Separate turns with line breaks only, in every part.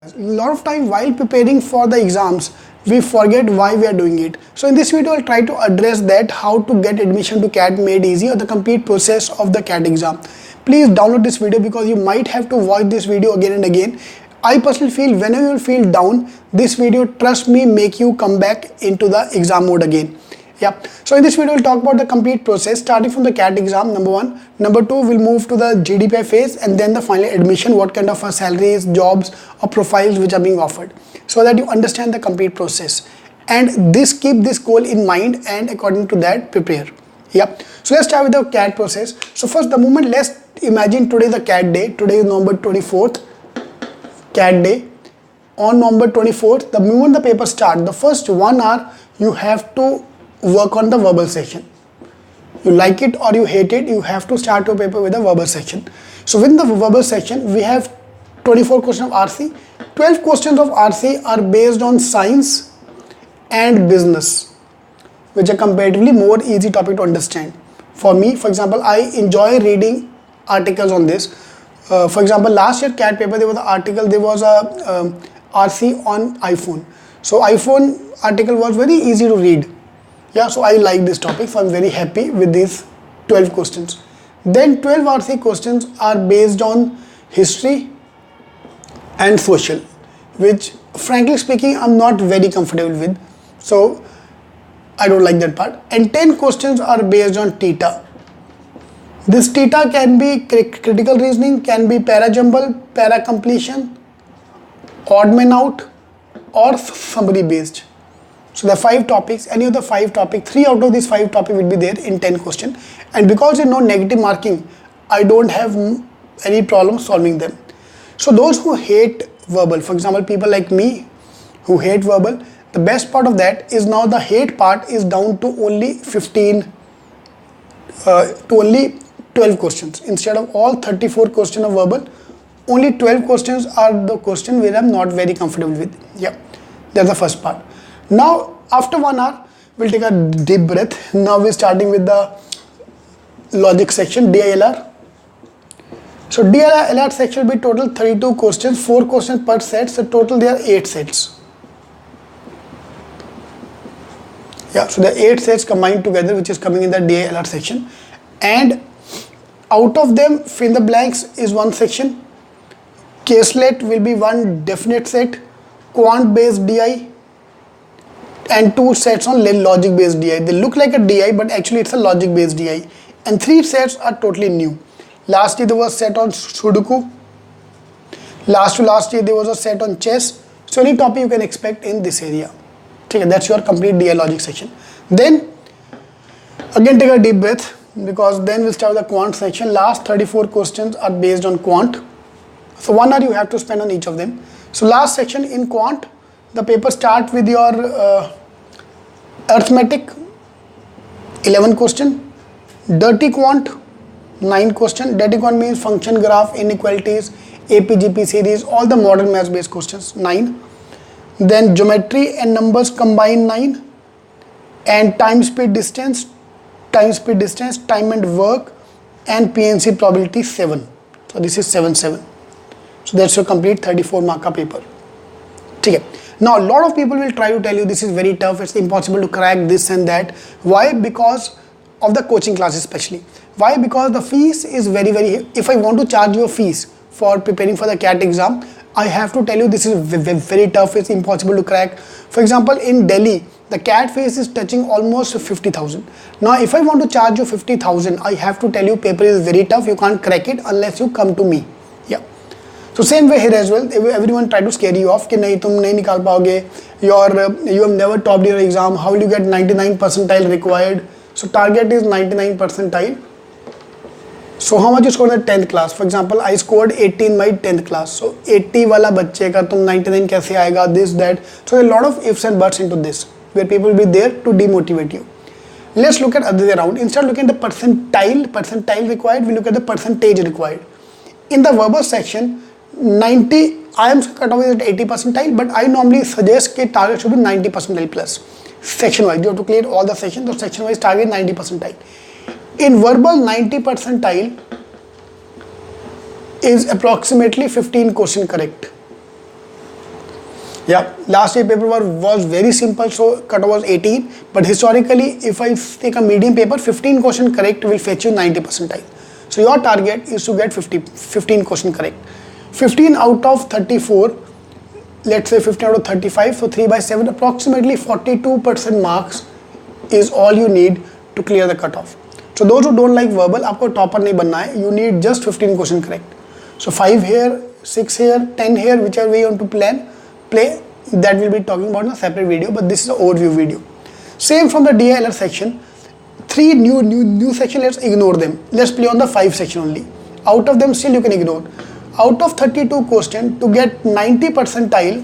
A lot of time while preparing for the exams, we forget why we are doing it. So in this video, I'll try to address that, how to get admission to CAT made easy, or the complete process of the CAT exam. Please download this video because you might have to watch this video again and again. I personally feel whenever you feel down, this video, trust me, make you come back into the exam mode again. Yeah. So in this video, we'll talk about the complete process starting from the CAT exam, number one. Number two, we'll move to the GDPI phase and then the final admission, what kind of salaries, jobs or profiles which are being offered, so that you understand the complete process. And keep this goal in mind and according to that, prepare. Yeah. So let's start with the CAT process. So first, the moment, let's imagine today the CAT day. Today is November 24th, CAT day. On November 24th, the moment the paper starts, the first 1 hour, you have to work on the verbal section. You like it or you hate it, you have to start your paper with a verbal section. So within the verbal section, we have 24 questions of RC. 12 questions of RC are based on science and business, which are comparatively more easy topic to understand. For me, for example, I enjoy reading articles on this. For example, last year CAT paper, there was an article, there was a RC on iPhone. So iPhone article was very easy to read. Yeah, so I like this topic, so I'm very happy with these 12 questions. Then 12 RC questions are based on history and social, which frankly speaking, I'm not very comfortable with. So I don't like that part. And 10 questions are based on theta. This theta can be critical reasoning, can be para jumble, para completion, odd man out, or summary based. So the 5 topics, any of the 5 topics, 3 out of these 5 topics will be there in 10 questions. And because there is no negative marking, I don't have any problem solving them. So those who hate verbal, for example, people like me who hate verbal, the best part of that is now the hate part is down to only 12 questions. Instead of all 34 questions of verbal, only 12 questions are the question where I'm not very comfortable with. Yeah, that's the first part. Now, after 1 hour, we'll take a deep breath. Now we're starting with the logic section, DILR. So DILR section will be total 32 questions, 4 questions per set. So total there are 8 sets. Yeah, so there are 8 sets combined together, which is coming in the DILR section. And out of them, fill in the blanks is 1 section. Caselet will be 1 definite set, quant based DI, and 2 sets on logic based DI. They look like a DI, but actually it's a logic based DI. And 3 sets are totally new. Last year there was a set on Sudoku. Last year there was a set on chess. So any topic you can expect in this area. Okay, that's your complete DI logic section. Then again take a deep breath, because then we'll start with the quant section. Last 34 questions are based on quant. So 1 hour you have to spend on each of them. So last section in quant, the paper starts with your arithmetic, 11 question, dirty quant, 9 question. Dirty quant means function, graph, inequalities, APGP series, all the modern maths based questions, 9. Then geometry and numbers combined, 9. And time, speed, distance, time and work, and PNC probability, 7. So this is 7. So that's your complete 34 marker paper. Okay. Now a lot of people will try to tell you this is very tough, it's impossible to crack this and that. Why? Because of the coaching classes especially. Why? Because the fees is very, if I want to charge you a fees for preparing for the CAT exam, I have to tell you this is very tough, it's impossible to crack. For example, in Delhi, the CAT fees is touching almost 50,000. Now if I want to charge you 50,000, I have to tell you paper is very tough, you can't crack it unless you come to me. Yeah. So same way here as well, everyone try to scare you off, कि नहीं तुम नहीं निकाल पाओगे, you have never topped your exam, how will you get 99 percentile required? So target is 99 percentile. So how much you scored in the 10th class? For example, I scored 80 in my 10th class. So 80 वाला बच्चे का तुम 99 कैसे आएगा, this, that. So a lot of ifs and buts into this, where people will be there to demotivate you. Let's look at other way around. Instead of looking at the percentile required, we look at the percentage required. In the verbal section, 90 IIMs cutoff is at 80 percentile, but I normally suggest that target should be 90 percentile plus. Section wise, you have to clear all the sections, so section wise target 90 percentile. In verbal, 90 percentile is approximately 15 question correct. Yeah, last year paper was very simple, so cutoff was 18. But historically, if I take a medium paper, 15 question correct will fetch you 90 percentile. So your target is to get 15 question correct. 15 out of 34, let's say 15 out of 35, so 3 by 7, approximately 42% marks is all you need to clear the cutoff. So those who don't like verbal, आपको topper नहीं बनना है, you need just 15 question correct. So 5 here, 6 here, 10 here, whichever way you want to play, that will be talking about in a separate video, but this is an overview video. Same from the DILR section. 3 new section, let's ignore them. Let's play on the 5 section only. Out of them still you can ignore. Out of 32 question, to get 90 percentile,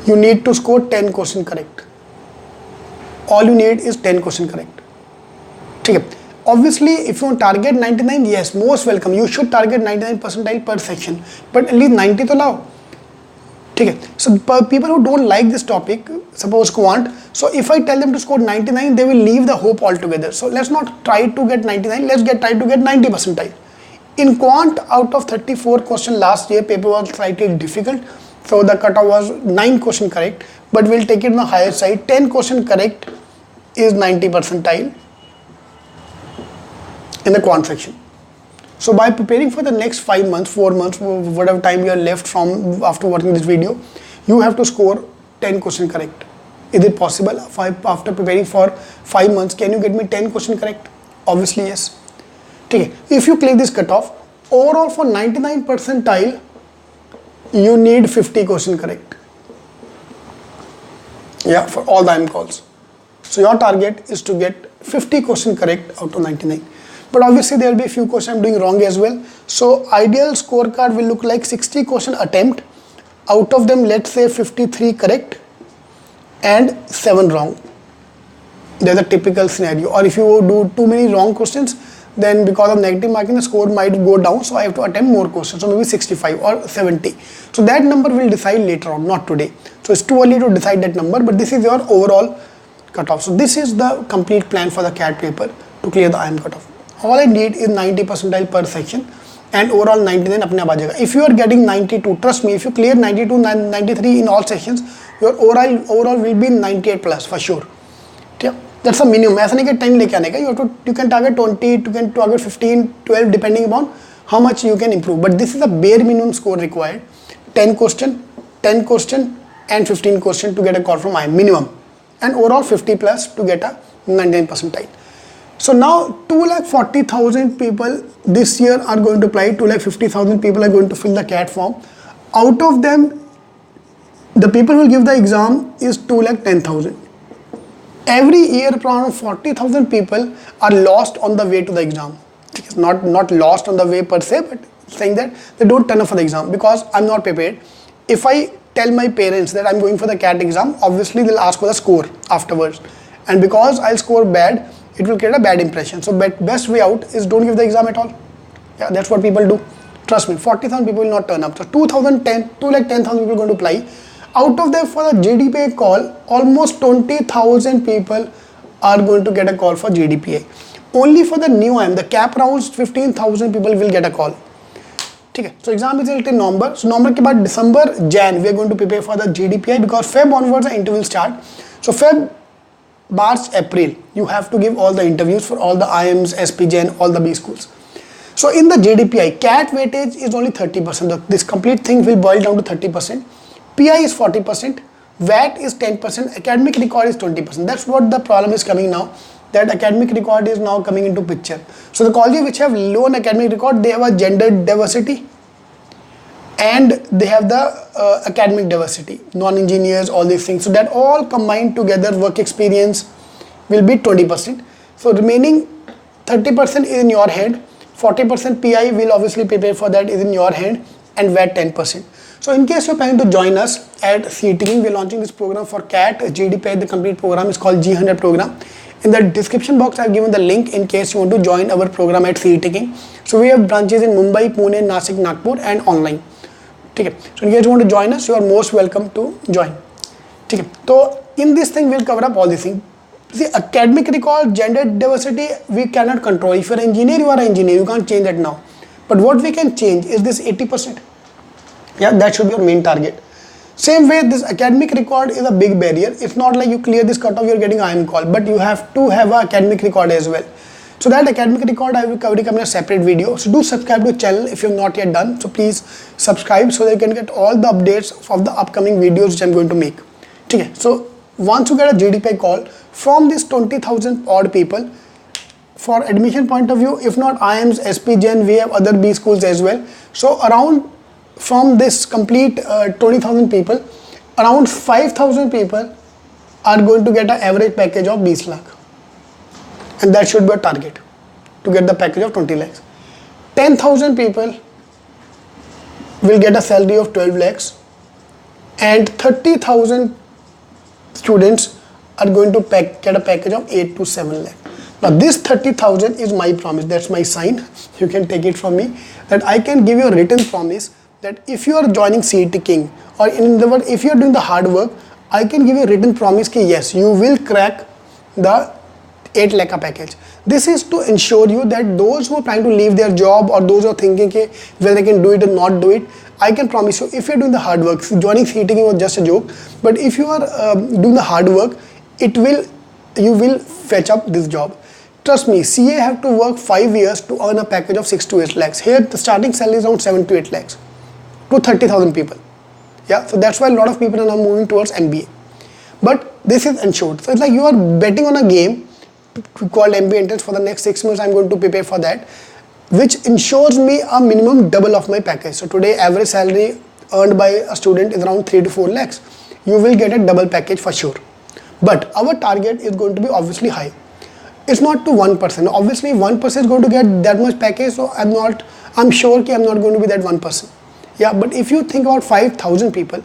you need to score 10 question correct. All you need is 10 question correct. Okay. Obviously, if you want target 99, yes, most welcome. You should target 99 percentile per section, but at least 90 to allow. Okay. So people who don't like this topic, suppose quant, so if I tell them to score 99, they will leave the hope altogether. So let's not try to get 99, let's try to get 90 percentile. In quant, out of 34 question last year, paper was slightly difficult. So the cutoff was 9 question correct, but we'll take it on the higher side. 10 question correct is 90 percentile in the quant section. So by preparing for the next 5 months, 4 months, whatever time you are left from after watching this video, you have to score 10 question correct. Is it possible? After preparing for 5 months, can you get me 10 question correct? Obviously yes. Okay. If you clear this cutoff, overall for 99 percentile, you need 50 question correct. Yeah, for all the IIM calls. So your target is to get 50 question correct out of 99. But obviously there will be a few questions I'm doing wrong as well. So ideal scorecard will look like 60 question attempt. Out of them, let's say 53 correct and 7 wrong. There's a typical scenario. Or if you do too many wrong questions, then because of negative marking, the score might go down. So I have to attempt more questions. So maybe 65 or 70. So that number will decide later on, not today. So it's too early to decide that number, but this is your overall cutoff. So this is the complete plan for the CAT paper to clear the IIM cutoff. All I need is 90 percentile per section and overall 99 apne aap aa jayega. If you are getting 92, trust me, if you clear 92, 93 in all sections, your overall will be 98 plus for sure. Yeah, that's a minimum. ऐसा नहीं कि 10 लेके आने का. You can target 20, you can target 15, 12 depending upon how much you can improve. But this is a bare minimum score required. 10 question and 15 question to get a call from IIM minimum, and overall 50 plus to get a 99 percentile. So now 240,000 people this year are going to apply, 250,000 people are going to fill the CAT form. Out of them, the people who will give the exam is 210,000. Every year around 40,000 people are lost on the way to the exam. It's not lost on the way per se, but saying that they don't turn up for the exam because I'm not prepared. If I tell my parents that I'm going for the CAT exam, obviously they'll ask for the score afterwards. And because I'll score bad, it will create a bad impression. So best way out is don't give the exam at all. Yeah, that's what people do. Trust me, 40,000 people will not turn up. So 210,000 people are going to apply. Out of them for the GDPA call, almost 20,000 people are going to get a call for GDPA. Only for the new IIM, the cap rounds, 15,000 people will get a call. Okay. So exam is till November. So November ke baad December, Jan, we are going to prepare for the GDPI because Feb onwards the interview will start. So Feb, March, April, you have to give all the interviews for all the IIMs, SPJ and all the B schools. So in the GDPI, CAT weightage is only 30%. This complete thing will boil down to 30%. PI is 40%. VAT is 10%. Academic record is 20%. That's what the problem is coming now. That academic record is now coming into picture. So the colleges which have low on academic record, they have a gender diversity and they have the academic diversity, non-engineers, all these things. So that all combined together, work experience will be 20%. So remaining 30% is in your hand. 40% PI will obviously prepare for that is in your hand, and VAT 10%. So in case you're planning to join us at IIMking, we're launching this program for CAT, GDPI, the complete program is called G100 program. In the description box, I've given the link in case you want to join our program at IIMking. So we have branches in Mumbai, Pune, Nashik, Nagpur and online. Okay. So in case you want to join us, you are most welcome to join. Okay. So in this thing, we'll cover up all these things. See, academic record, gender diversity, we cannot control. If you're an engineer, you are an engineer. You can't change that now. But what we can change is this 80%. Yeah, that should be your main target. Same way, this academic record is a big barrier. It's not like you clear this cutoff, you're getting IIM call, but you have to have an academic record as well. So that academic record I will cover in a separate video. So do subscribe to the channel if you have not yet done. So please subscribe so that you can get all the updates of the upcoming videos which I'm going to make. Okay. So once you get a GDPI call from these 20,000 odd people, for admission point of view, if not IIMs, SP Gen, we have other B schools as well. So around from this complete 20,000 people, around 5,000 people are going to get an average package of 20 lakh. And that should be a target to get the package of 20 lakhs. 10,000 people will get a salary of 12 lakhs and 30,000 students are going to get a package of 8 to 7 lakhs. Now this 30,000 is my promise, that's my sign, you can take it from me, that I can give you a written promise that if you are joining IIMking, or in other words, if you are doing the hard work, I can give you a written promise that yes, you will crack the 8 lakh package. This is to ensure you that those who are trying to leave their job or those who are thinking whether they can do it or not do it, I can promise you, if you are doing the hard work, joining IIMking was just a joke, but if you are doing the hard work, you will fetch up this job. Trust me, CA have to work 5 years to earn a package of 6 to 8 lakhs. Here the starting salary is around 7 to 8 lakhs to 30,000 people. Yeah, so that's why a lot of people are now moving towards MBA. But this is ensured. So it's like you are betting on a game called MBA entrance. For the next 6 months I'm going to prepare for that, which ensures me a minimum double of my package. So today average salary earned by a student is around 3 to 4 lakhs. You will get a double package for sure. But our target is going to be obviously high. It's not to 1%. Obviously 1% is going to get that much package, so I'm sure I'm not going to be that 1%. Yeah, but if you think about 5,000 people,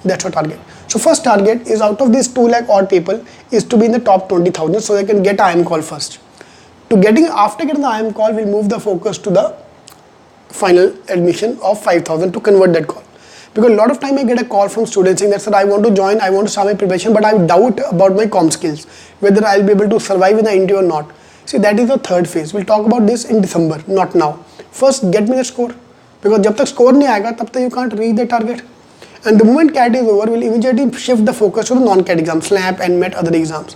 that's your target. So first target is out of these 2 lakh odd people is to be in the top 20,000 so they can get IIM call first. After getting the IIM call, we'll move the focus to the final admission of 5,000 to convert that call. Because a lot of time I get a call from students saying that, sir, I want to join, I want to start my preparation, but I have doubt about my comm skills, whether I'll be able to survive in the interview or not. See, that is the third phase. We'll talk about this in December, not now. First, get me the score. Because jab tak score nahi aayega, tab tak you can't reach the target. And the moment CAT is over, we'll immediately shift the focus to the non-CAT exams, SLAP and MET, other exams.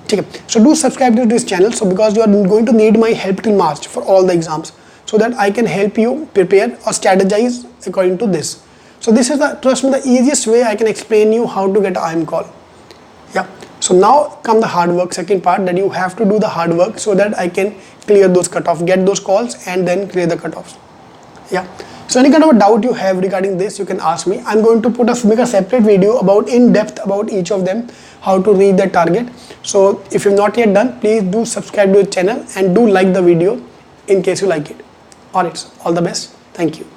Okay. So do subscribe to this channel, so because you are going to need my help till March for all the exams, so that I can help you prepare or strategize according to this. So this is trust me, the easiest way I can explain you how to get an IIM call. Yeah. So now come the hard work, second part, that you have to do the hard work so that I can clear those cutoffs, get those calls and then clear the cutoffs. Yeah. So any kind of a doubt you have regarding this, you can ask me. I'm going to make a separate video about in depth about each of them, how to reach the target. So if you've not yet done, please do subscribe to the channel and do like the video in case you like it. Alright, all the best. Thank you.